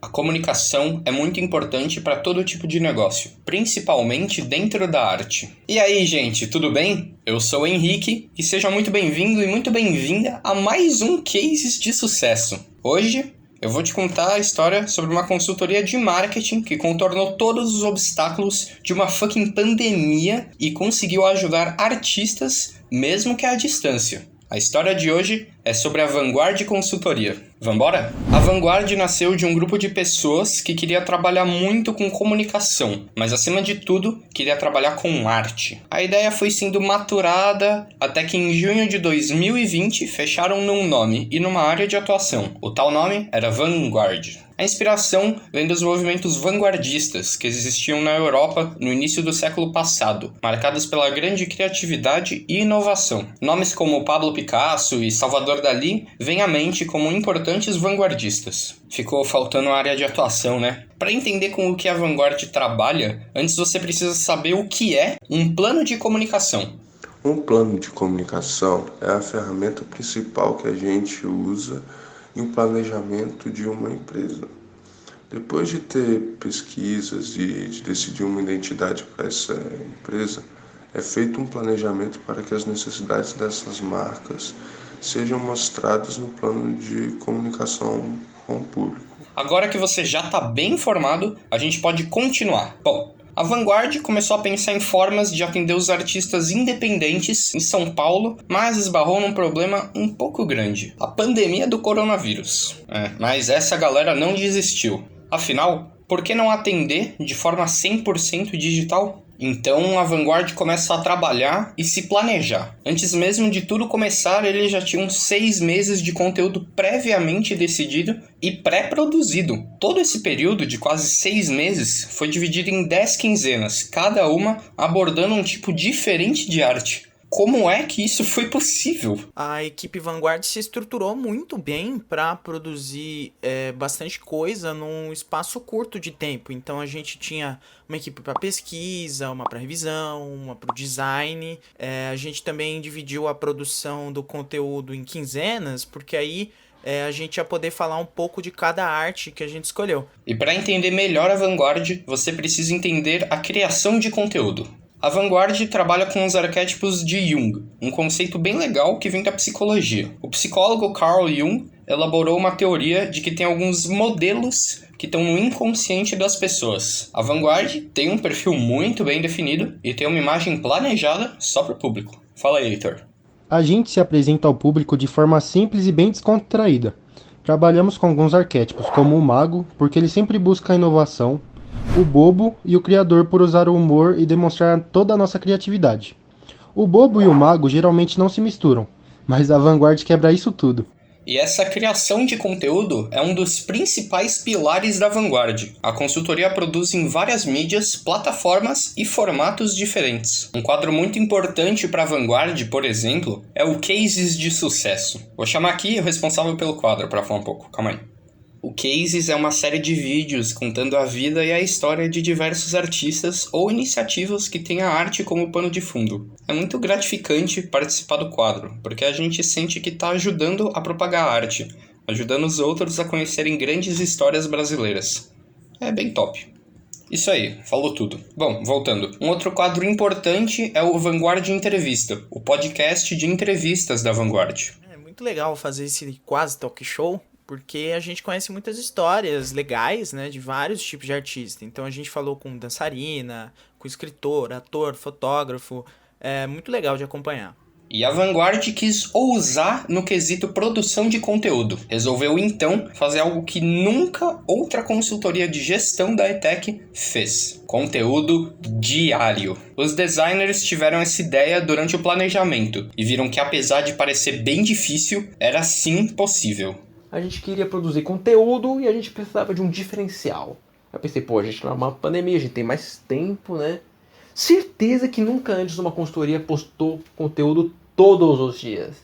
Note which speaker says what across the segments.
Speaker 1: A comunicação é muito importante para todo tipo de negócio, principalmente dentro da arte. E aí, gente, tudo bem? Eu sou o Henrique e seja muito bem-vindo e muito bem-vinda a mais um Cases de Sucesso. Hoje eu vou te contar a história sobre uma consultoria de marketing que contornou todos os obstáculos de uma fucking pandemia e conseguiu ajudar artistas mesmo que à distância. A história de hoje é sobre a Vanguard Consultoria. Vambora? A Vanguard nasceu de um grupo de pessoas que queria trabalhar muito com comunicação, mas acima de tudo, queria trabalhar com arte. A ideia foi sendo maturada até que em junho de 2020 fecharam num nome e numa área de atuação. O tal nome era Vanguard. A inspiração vem dos movimentos vanguardistas que existiam na Europa no início do século passado, marcados pela grande criatividade e inovação. Nomes como Pablo Picasso e Salvador Dalí vêm à mente como importantes vanguardistas. Ficou faltando a área de atuação, né? Para entender com o que a Vanguard trabalha, antes você precisa saber o que é um plano de comunicação.
Speaker 2: Um plano de comunicação é a ferramenta principal que a gente usa em planejamento de uma empresa. Depois de ter pesquisas e de decidir uma identidade para essa empresa, é feito um planejamento para que as necessidades dessas marcas sejam mostradas no plano de comunicação com o público.
Speaker 1: Agora que você já está bem informado, a gente pode continuar. Bom, a Vanguard começou a pensar em formas de atender os artistas independentes em São Paulo, mas esbarrou num problema um pouco grande: a pandemia do coronavírus. Mas essa galera não desistiu. Afinal, por que não atender de forma 100% digital? Então a Vanguard começa a trabalhar e se planejar. Antes mesmo de tudo começar, eles já tinham 6 meses de conteúdo previamente decidido e pré-produzido. Todo esse período de quase 6 meses foi dividido em 10 quinzenas, cada uma abordando um tipo diferente de arte. Como é que isso foi possível?
Speaker 3: A equipe Vanguard se estruturou muito bem para produzir bastante coisa num espaço curto de tempo. Então a gente tinha uma equipe para pesquisa, uma para revisão, uma para o design. A gente também dividiu a produção do conteúdo em quinzenas, porque aí a gente ia poder falar um pouco de cada arte que a gente escolheu.
Speaker 1: E para entender melhor a Vanguard, você precisa entender a criação de conteúdo. A Vanguard trabalha com os arquétipos de Jung, um conceito bem legal que vem da psicologia. O psicólogo Carl Jung elaborou uma teoria de que tem alguns modelos que estão no inconsciente das pessoas. A Vanguard tem um perfil muito bem definido e tem uma imagem planejada só para o público. Fala aí, Heitor.
Speaker 4: A gente se apresenta ao público de forma simples e bem descontraída. Trabalhamos com alguns arquétipos, como o mago, porque ele sempre busca a inovação, o bobo e o criador por usar o humor e demonstrar toda a nossa criatividade. O bobo e o mago geralmente não se misturam, mas a Vanguard quebra isso tudo.
Speaker 1: E essa criação de conteúdo é um dos principais pilares da Vanguard. A consultoria produz em várias mídias, plataformas e formatos diferentes. Um quadro muito importante para a Vanguard, por exemplo, é o Cases de Sucesso. Vou chamar aqui o responsável pelo quadro para falar um pouco. Calma aí. O Cases é uma série de vídeos contando a vida e a história de diversos artistas ou iniciativas que têm a arte como pano de fundo. É muito gratificante participar do quadro, porque a gente sente que está ajudando a propagar a arte, ajudando os outros a conhecerem grandes histórias brasileiras. É bem top. Isso aí, falou tudo. Bom, voltando. Um outro quadro importante é o Vanguard Entrevista, o podcast de entrevistas da Vanguard.
Speaker 3: É muito legal fazer esse quase talk show, porque a gente conhece muitas histórias legais, né, de vários tipos de artista. Então a gente falou com dançarina, com escritor, ator, fotógrafo. É muito legal de acompanhar.
Speaker 1: E a Vanguard quis ousar no quesito produção de conteúdo. Resolveu então fazer algo que nunca outra consultoria de gestão da ETEC fez: conteúdo diário. Os designers tiveram essa ideia durante o planejamento e viram que, apesar de parecer bem difícil, era sim possível.
Speaker 5: A gente queria produzir conteúdo e a gente precisava de um diferencial. Eu pensei, a gente tá numa pandemia, a gente tem mais tempo, né? Certeza que nunca antes uma consultoria postou conteúdo todos os dias.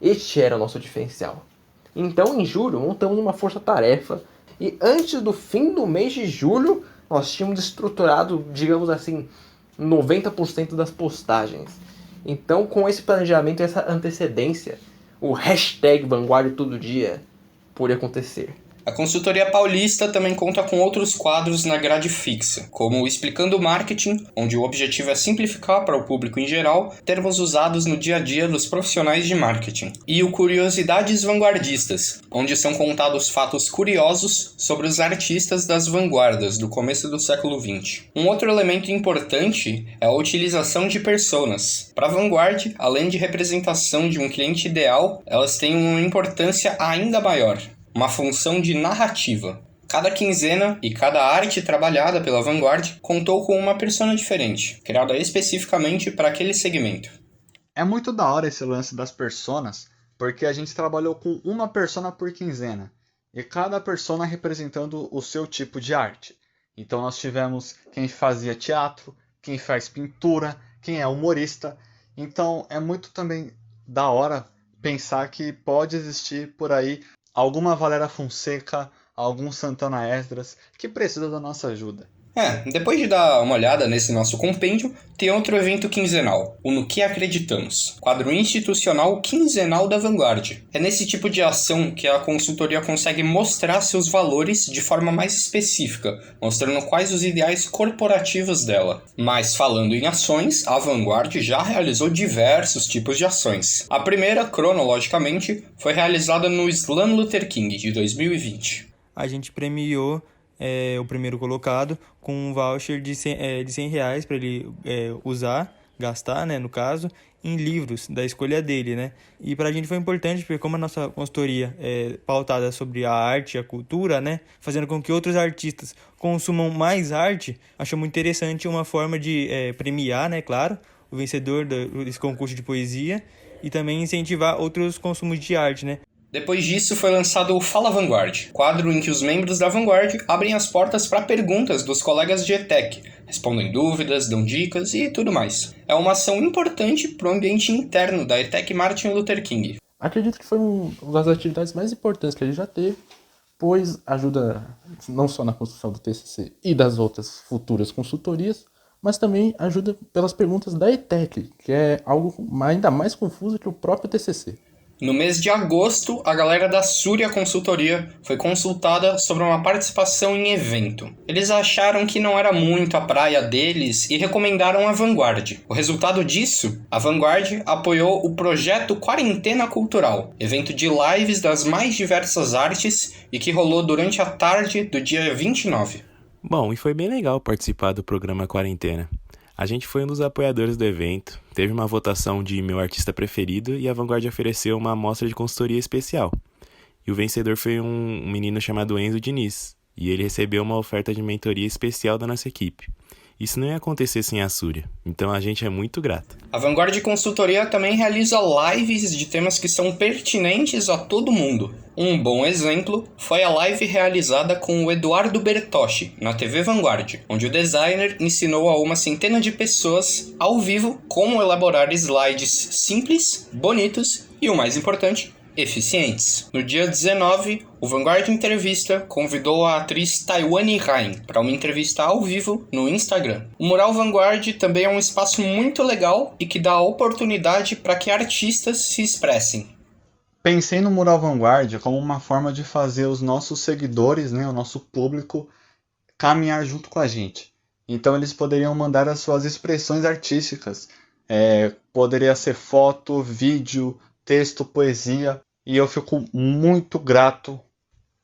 Speaker 5: Este era o nosso diferencial. Então, em julho, montamos uma força-tarefa e antes do fim do mês de julho, nós tínhamos estruturado, digamos assim, 90% das postagens. Então, com esse planejamento e essa antecedência, o hashtag Vanguard todo dia poderia acontecer.
Speaker 1: A consultoria paulista também conta com outros quadros na grade fixa, como o Explicando Marketing, onde o objetivo é simplificar para o público em geral termos usados no dia a dia dos profissionais de marketing, e o Curiosidades Vanguardistas, onde são contados fatos curiosos sobre os artistas das vanguardas do começo do século XX. Um outro elemento importante é a utilização de personas. Para a Vanguard, além de representação de um cliente ideal, elas têm uma importância ainda maior, uma função de narrativa. Cada quinzena e cada arte trabalhada pela Vanguard contou com uma persona diferente, criada especificamente para aquele segmento.
Speaker 6: É muito da hora esse lance das personas, porque a gente trabalhou com uma persona por quinzena, e cada persona representando o seu tipo de arte. Então nós tivemos quem fazia teatro, quem faz pintura, quem é humorista. Então é muito também da hora pensar que pode existir por aí alguma Valéria Fonseca, algum Santana Esdras que precisa da nossa ajuda.
Speaker 1: Depois de dar uma olhada nesse nosso compêndio, tem outro evento quinzenal, o No Que Acreditamos, quadro institucional quinzenal da Vanguard. É nesse tipo de ação que a consultoria consegue mostrar seus valores de forma mais específica, mostrando quais os ideais corporativos dela. Mas falando em ações, a Vanguard já realizou diversos tipos de ações. A primeira, cronologicamente, foi realizada no Slam Luther King de 2020.
Speaker 7: A gente premiou o primeiro colocado com um voucher de R$100 para ele gastar, né, no caso, em livros da escolha dele, né? E para a gente foi importante porque como a nossa consultoria é pautada sobre a arte e a cultura, né, fazendo com que outros artistas consumam mais arte, achou muito interessante uma forma de premiar, né, claro, o vencedor desse concurso de poesia e também incentivar outros consumos de arte, né?
Speaker 1: Depois disso foi lançado o Fala Vanguard, quadro em que os membros da Vanguard abrem as portas para perguntas dos colegas de ETEC, respondem dúvidas, dão dicas e tudo mais. É uma ação importante para o ambiente interno da ETEC Martin Luther King.
Speaker 5: Acredito que foi uma das atividades mais importantes que a gente já teve, pois ajuda não só na construção do TCC e das outras futuras consultorias, mas também ajuda pelas perguntas da ETEC, que é algo ainda mais confuso que o próprio TCC.
Speaker 1: No mês de agosto, a galera da Súria Consultoria foi consultada sobre uma participação em evento. Eles acharam que não era muito a praia deles e recomendaram a Vanguard. O resultado disso, a Vanguard apoiou o projeto Quarentena Cultural, evento de lives das mais diversas artes e que rolou durante a tarde do dia 29.
Speaker 8: Bom, e foi bem legal participar do programa Quarentena. A gente foi um dos apoiadores do evento, teve uma votação de meu artista preferido e a Vanguard ofereceu uma amostra de consultoria especial. E o vencedor foi um menino chamado Enzo Diniz, e ele recebeu uma oferta de mentoria especial da nossa equipe. Isso não ia acontecer sem a Súria, então a gente é muito grato.
Speaker 1: A Vanguard Consultoria também realiza lives de temas que são pertinentes a todo mundo. Um bom exemplo foi a live realizada com o Eduardo Bertocci, na TV Vanguard, onde o designer ensinou a uma centena de pessoas, ao vivo, como elaborar slides simples, bonitos e, o mais importante, eficientes. No dia 19, o Vanguard Entrevista convidou a atriz Taiwane Rain para uma entrevista ao vivo no Instagram. O Mural Vanguard também é um espaço muito legal e que dá a oportunidade para que artistas se expressem.
Speaker 6: Pensei no Mural Vanguard como uma forma de fazer os nossos seguidores, né, o nosso público, caminhar junto com a gente. Então eles poderiam mandar as suas expressões artísticas. Poderia ser foto, vídeo, texto, poesia. E eu fico muito grato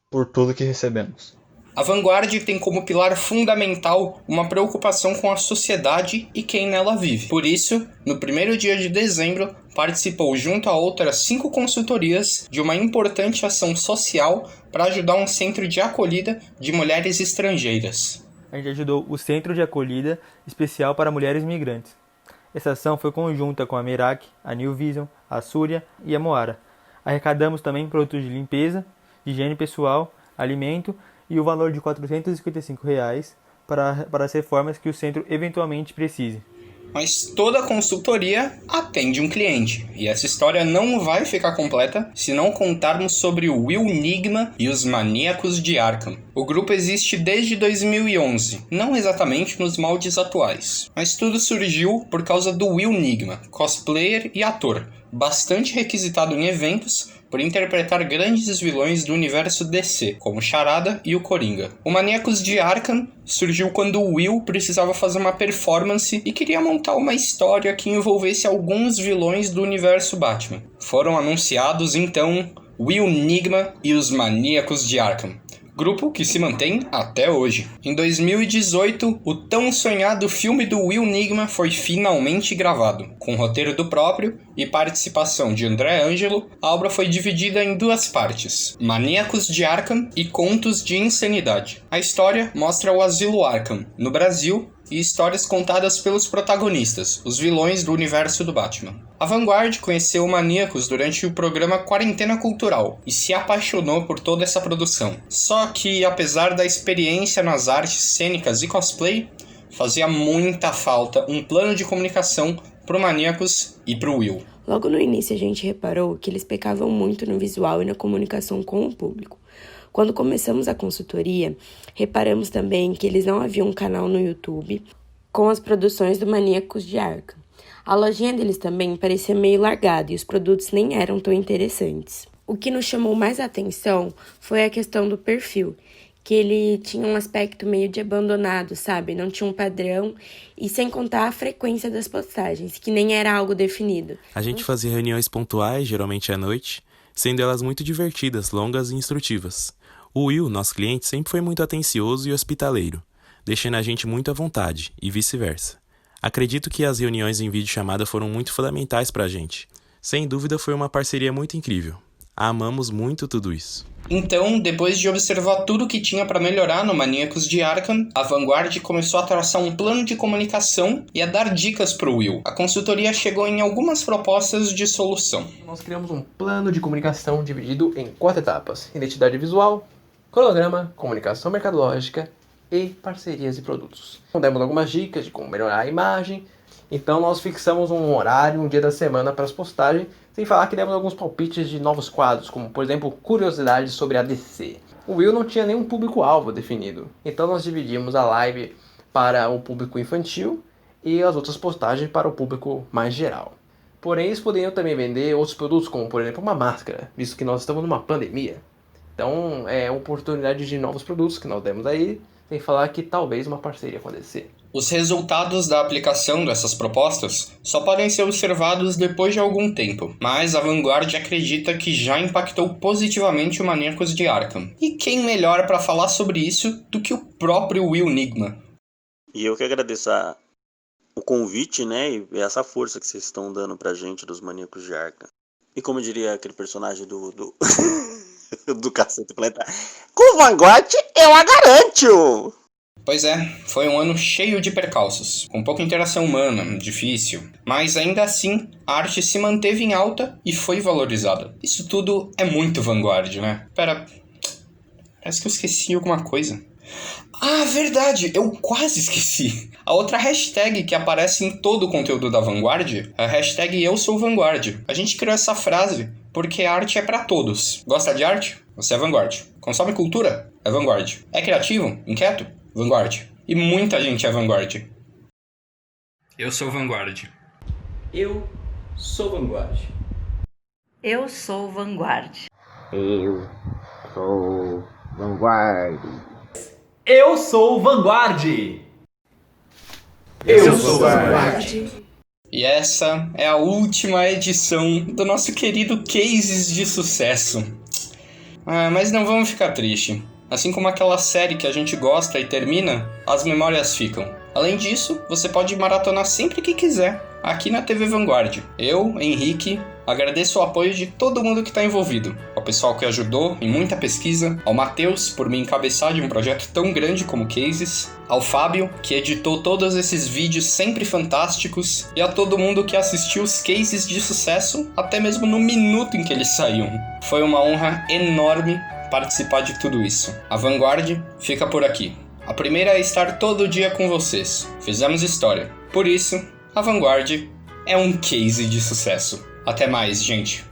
Speaker 6: por tudo que recebemos.
Speaker 1: A Vanguard tem como pilar fundamental uma preocupação com a sociedade e quem nela vive. Por isso, no primeiro dia de dezembro, participou junto a outras 5 consultorias de uma importante ação social para ajudar um centro de acolhida de mulheres estrangeiras.
Speaker 7: A gente ajudou o Centro de Acolhida Especial para Mulheres Migrantes. Essa ação foi conjunta com a Merak, a New Vision, a Súria e a Moara. Arrecadamos também produtos de limpeza, higiene pessoal, alimento e o valor de R$ 455 para as reformas que o centro eventualmente precise.
Speaker 1: Mas toda consultoria atende um cliente, e essa história não vai ficar completa se não contarmos sobre o Will Nigma e os Maníacos de Arkham. O grupo existe desde 2011, não exatamente nos moldes atuais, mas tudo surgiu por causa do Will Nigma, cosplayer e ator, bastante requisitado em eventos por interpretar grandes vilões do universo DC, como Charada e o Coringa. O Maníacos de Arkham surgiu quando o Will precisava fazer uma performance e queria montar uma história que envolvesse alguns vilões do universo Batman. Foram anunciados, então, Will Nigma e os Maníacos de Arkham, grupo que se mantém até hoje. Em 2018, o tão sonhado filme do Will Nigma foi finalmente gravado. Com roteiro do próprio e participação de André Angelo, a obra foi dividida em 2 partes: Maníacos de Arkham e Contos de Insanidade. A história mostra o Asilo Arkham, no Brasil, e histórias contadas pelos protagonistas, os vilões do universo do Batman. A Vanguard conheceu o Maníacos durante o programa Quarentena Cultural e se apaixonou por toda essa produção. Só que, apesar da experiência nas artes cênicas e cosplay, fazia muita falta um plano de comunicação pro Maníacos e pro Will.
Speaker 9: Logo no início a gente reparou que eles pecavam muito no visual e na comunicação com o público. Quando começamos a consultoria, reparamos também que eles não haviam um canal no YouTube com as produções do Maníacos de Arkham. A lojinha deles também parecia meio largada e os produtos nem eram tão interessantes. O que nos chamou mais a atenção foi a questão do perfil, que ele tinha um aspecto meio de abandonado, sabe? Não tinha um padrão e sem contar a frequência das postagens, que nem era algo definido.
Speaker 8: A gente fazia reuniões pontuais, geralmente à noite, sendo elas muito divertidas, longas e instrutivas. O Will, nosso cliente, sempre foi muito atencioso e hospitaleiro, deixando a gente muito à vontade, e vice-versa. Acredito que as reuniões em videochamada foram muito fundamentais pra gente. Sem dúvida foi uma parceria muito incrível. Amamos muito tudo isso.
Speaker 1: Então, depois de observar tudo que tinha para melhorar no Maníacos de Arkham, a Vanguard começou a traçar um plano de comunicação e a dar dicas pro Will. A consultoria chegou em algumas propostas de solução.
Speaker 5: Nós criamos um plano de comunicação dividido em 4 etapas: identidade visual, cronograma, comunicação mercadológica e parcerias e produtos. Demos algumas dicas de como melhorar a imagem, então nós fixamos um horário, um dia da semana para as postagens, sem falar que demos alguns palpites de novos quadros, como por exemplo, curiosidades sobre a DC. O Will não tinha nenhum público-alvo definido, então nós dividimos a live para o público infantil e as outras postagens para o público mais geral. Porém, eles poderiam também vender outros produtos, como por exemplo uma máscara, visto que nós estamos numa pandemia. Então, é uma oportunidade de novos produtos que nós demos aí, sem falar que talvez uma parceria com a DC.
Speaker 1: Os resultados da aplicação dessas propostas só podem ser observados depois de algum tempo, mas a Vanguard acredita que já impactou positivamente o Maníacos de Arkham. E quem melhor para falar sobre isso do que o próprio Will Nigma?
Speaker 10: E eu que agradeço o convite, né, e essa força que vocês estão dando pra gente dos Maníacos de Arkham. E como diria aquele personagem do Cacete Planeta, com Vanguard eu a garanto!
Speaker 1: Pois é, foi um ano cheio de percalços, com pouca interação humana, difícil, mas ainda assim a arte se manteve em alta e foi valorizada. Isso tudo é muito Vanguard, né? Pera, parece que eu esqueci alguma coisa. Ah, verdade, eu quase esqueci. A outra hashtag que aparece em todo o conteúdo da Vanguard é a hashtag Eu Sou Vanguard. A gente criou essa frase porque a arte é pra todos. Gosta de arte? Você é Vanguard. Consome cultura? É Vanguard. É criativo? Inquieto? Vanguard. E muita gente é Vanguard. Eu sou Vanguard.
Speaker 11: Eu sou Vanguard.
Speaker 12: Eu sou Vanguard.
Speaker 13: Eu sou Vanguard.
Speaker 11: Eu sou Vanguard.
Speaker 1: Eu sou Vanguard. E essa é a última edição do nosso querido Cases de Sucesso. Mas não vamos ficar tristes. Assim como aquela série que a gente gosta e termina, as memórias ficam. Além disso, você pode maratonar sempre que quiser, aqui na TV Vanguard. Eu, Henrique, agradeço o apoio de todo mundo que está envolvido. Ao pessoal que ajudou em muita pesquisa, ao Matheus por me encabeçar de um projeto tão grande como Cases, ao Fábio, que editou todos esses vídeos sempre fantásticos, e a todo mundo que assistiu os Cases de Sucesso, até mesmo no minuto em que eles saíam. Foi uma honra enorme participar de tudo isso. A Vanguard fica por aqui. A primeira é estar todo dia com vocês. Fizemos história. Por isso, a Vanguard é um case de sucesso. Até mais, gente.